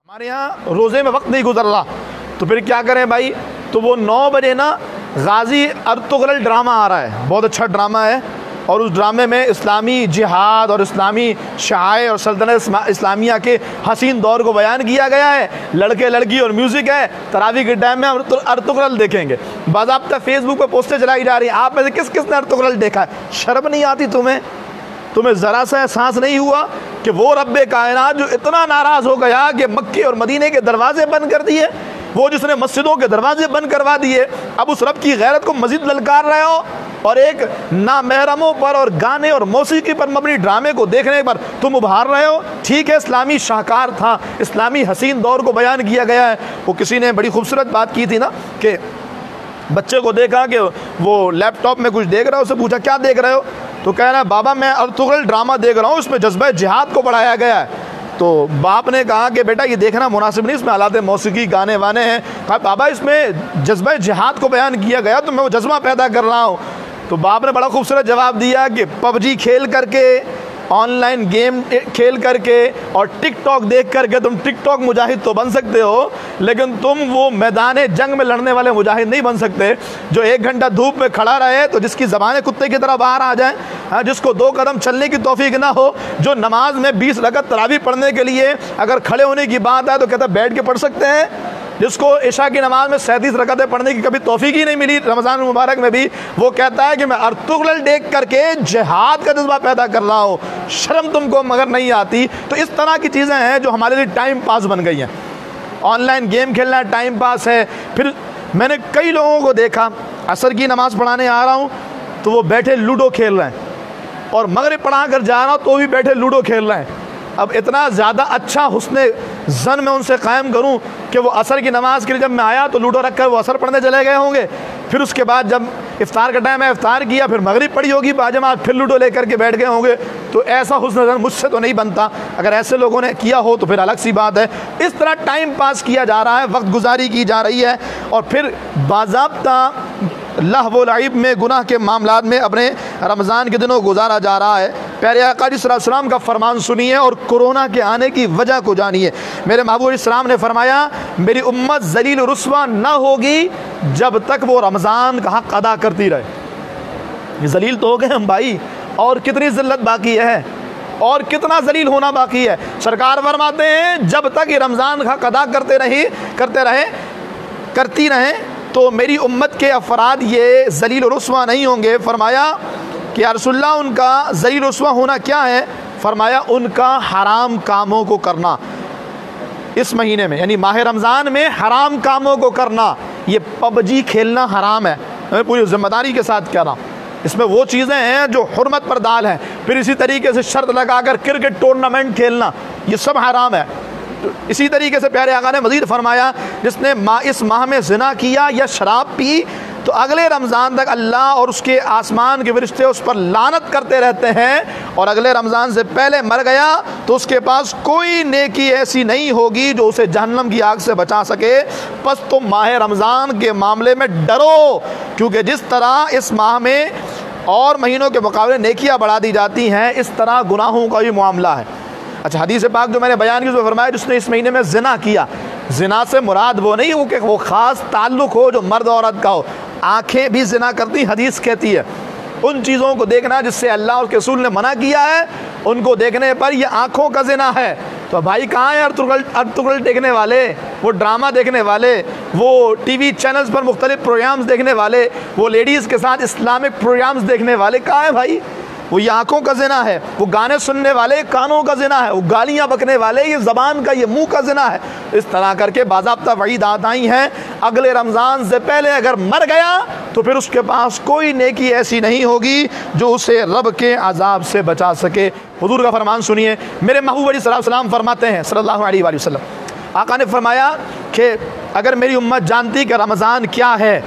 हमारे यहाँ रोज़े में वक्त नहीं गुजर रहा तो फिर क्या करें भाई। तो वो 9 बजे ना गाजी अर्तुगरल ड्रामा आ रहा है, बहुत अच्छा ड्रामा है, और उस ड्रामे में इस्लामी जिहाद और इस्लामी शायर और सल्तनत इस्लामिया के हसीन दौर को बयान किया गया है। लड़के लड़की और म्यूज़िक है। तरावी के टाइम में हम अर्तुगरल देखेंगे। बाज़ाब्ता फेसबुक पर पोस्टें चलाई जा रही हैं। आप में से किस किस ने अर्तुगरल देखा है? शर्म नहीं आती तुम्हें? तुम्हें ज़रा सा एहसास नहीं हुआ कि वो रब्बे कायनात जो इतना नाराज़ हो गया कि मक्के और मदीने के दरवाजे बंद कर दिए, वो जिसने मस्जिदों के दरवाजे बंद करवा दिए, अब उस रब की गैरत को मज़ीद ललकार रहे हो और एक नामहरमों पर और गाने और मौसीकी पर मबनी ड्रामे को देखने पर तुम उभार रहे हो। ठीक है, इस्लामी शाहकार था, इस्लामी हसीन दौर को बयान किया गया है। वो किसी ने बड़ी खूबसूरत बात की थी ना कि बच्चे को देखा कि वो लैपटॉप में कुछ देख रहा है, उससे पूछा क्या देख रहे हो? तो कह रहा है बाबा मैं अर्तुगरल ड्रामा देख रहा हूँ, उसमें जज्बा जिहाद को बढ़ाया गया है। तो बाप ने कहा कि बेटा ये देखना मुनासिब नहीं, इसमें हालात मौसीकी गाने वाने हैं। कहा बाबा इसमें जज्बा जिहाद को बयान किया गया तो मैं वो जज्बा पैदा कर रहा हूँ। तो बाप ने बड़ा खूबसूरत जवाब दिया कि पबजी खेल करके, ऑनलाइन गेम खेल करके और टिकटॉक देख करके तुम टिकटॉक मुजाहिद तो बन सकते हो, लेकिन तुम वो मैदान जंग में लड़ने वाले मुजाहिद नहीं बन सकते जो 1 घंटा धूप में खड़ा रहे तो जिसकी ज़बानें कुत्ते की तरह बाहर आ जाएं, जिसको 2 कदम चलने की तौफीक ना हो, जो नमाज में 20 रकअत तरावी पढ़ने के लिए अगर खड़े होने की बात है तो कहता बैठ के पढ़ सकते हैं, जिसको इशा की नमाज में 37 रकअतें पढ़ने की कभी तौफीक ही नहीं मिली रमज़ान मुबारक में भी, वो कहता है कि मैं अर्तुगरल देख करके जिहाद का जज्बा पैदा कर रहा हूँ। शर्म तुमको मगर नहीं आती? तो इस तरह की चीज़ें हैं जो हमारे लिए टाइम पास बन गई हैं। ऑनलाइन गेम खेलना टाइम पास है। फिर मैंने कई लोगों को देखा, असर की नमाज़ पढ़ाने आ रहा हूँ तो वो बैठे लूडो खेल रहे हैं, और मगरिब पढ़ा कर जा रहा हूँ तो भी बैठे लूडो खेल रहे हैं। अब इतना ज़्यादा अच्छा हुस्ने ज़न में उनसे कायम करूं कि वो असर की नमाज़ के लिए जब मैं आया तो लूडो रख कर वो असर पढ़ने चले गए होंगे, फिर उसके बाद जब इफ्तार का टाइम है इफ्तार किया, फिर मगरिब पढ़ी होगी बाजमात, फिर लूडो लेकर के बैठ गए होंगे। तो ऐसा हुस्न ज़न मुझसे तो नहीं बनता। अगर ऐसे लोगों ने किया हो तो फिर अलग सी बात है। इस तरह टाइम पास किया जा रहा है, वक्त गुजारी की जा रही है, और फिर बाज़ाब्ता लहव लईब में गुनाह के मामलात में अपने रमज़ान के दिनों गुजारा जा रहा है। प्यारे आका सल्लल्लाहु अलैहि वसल्लम का फरमान सुनिए और कोरोना के आने की वजह को जानिए। मेरे महबूब इस्लाम ने फरमाया मेरी उम्मत जलील रुस्वा न होगी जब तक वो रमज़ान का हक़ अदा करती रहे। जलील तो हो गए हम भाई, और कितनी ज़िल्लत बाकी है और कितना जलील होना बाकी है। सरकार फरमाते हैं जब तक ये रमज़ान का हक़ अदा करती रहें तो मेरी उम्मत के अफराद ये जलील रुस्वा नहीं होंगे। फरमाया कि या रसूलल्लाह उनका जलील रुस्वा होना क्या है? फरमाया उनका हराम कामों को करना। इस महीने में यानी माह रमज़ान में हराम कामों को करना, ये पबजी खेलना हराम है। मैं पूरी ज़िम्मेदारी के साथ कह रहा हूँ, इसमें वो चीज़ें हैं जो हुर्मत पर दाल हैं। फिर इसी तरीके से शर्त लगाकर क्रिकेट टूर्नामेंट खेलना, ये सब हराम है। तो इसी तरीके से प्यारे आका ने मज़ीद फरमाया जिसने इस माह में ज़िना किया या शराब पी तो अगले रमज़ान तक अल्लाह और उसके आसमान के फरिश्ते उस पर लानत करते रहते हैं, और अगले रमज़ान से पहले मर गया तो उसके पास कोई नेकी ऐसी नहीं होगी जो उसे जहन्नम की आग से बचा सके। बस तुम माह रमज़ान के मामले में डरो, क्योंकि जिस तरह इस माह में और महीनों के मुकाबले नेकियां बढ़ा दी जाती हैं, इस तरह गुनाहों का भी मामला है। अच्छा, हदीस पाक जो मैंने बयान की उसमें फरमाया जिसने इस महीने में ज़िना किया, ज़िना से मुराद वो नहीं हो कि वो ख़ास ताल्लुक़ हो जो मर्द औरत का हो। आँखें भी ज़िना करती, हदीस कहती है। उन चीज़ों को देखना जिससे अल्लाह और रसूल ने मना किया है, उनको देखने पर ये आँखों का ज़िना है। तो भाई कहाँ हैं अर्तुगरल देखने वाले, वो ड्रामा देखने वाले, वो टीवी चैनल्स पर मुख्तलिफ प्रोग्राम्स देखने वाले, वो लेडीज़ के साथ इस्लामिक प्रोग्राम्स देखने वाले कहाँ हैं भाई? वो ये आँखों का ज़िना है, वो गाने सुनने वाले कानों का ज़िना है, वो गालियाँ बकने वाले ये ज़बान का, ये मुंह का ज़िना है। इस तरह करके बाज़ाब्ता वईदात आई हैं। अगले रमज़ान से पहले अगर मर गया तो फिर उसके पास कोई नेकी ऐसी नहीं होगी जो उसे रब के अजाब से बचा सके। हुजूर का फरमान सुनिए। मेरे महबूब सल्लल्लाहु अलैहि वसल्लम फरमाते हैं सल्लल्लाहु अलैहि वसल्लम, आका ने फरमाया कि अगर मेरी उम्मत जानती कि रमज़ान क्या है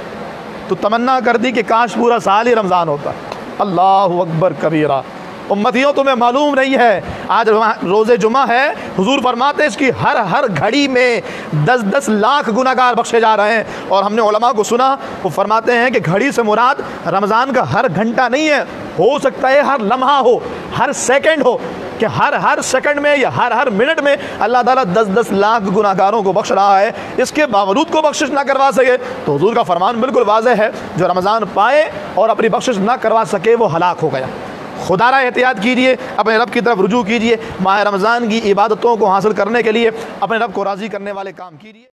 तो तमन्ना करती कि काश पूरा साल ही रमज़ान होता। अल्लाहु अकबर कबीरा। उम्मतियों तुम्हें मालूम नहीं है आज रोज़े जुमा है, हुजूर फरमाते हैं इसकी हर घड़ी में 10-10 लाख गुनाहगार बख्शे जा रहे हैं। और हमने उलमा को सुना, वो फरमाते हैं कि घड़ी से मुराद रमज़ान का हर घंटा नहीं है, हो सकता है हर लम्हा हो, हर सेकंड हो, कि हर सेकंड में या हर मिनट में अल्लाह ताला 10-10 लाख गुनाहगारों को बख्श रहा है, इसके बावजूद को बख्शिश ना करवा सके तो हुजूर का फरमान बिल्कुल वाज़ेह है, जो रमज़ान पाए और अपनी बख्शिश ना करवा सके वो हलाक हो गया। खुदारा एहतियात कीजिए, अपने रब की तरफ रुजू कीजिए, माह रमज़ान की इबादतों को हासिल करने के लिए अपने रब को राज़ी करने वाले काम कीजिए।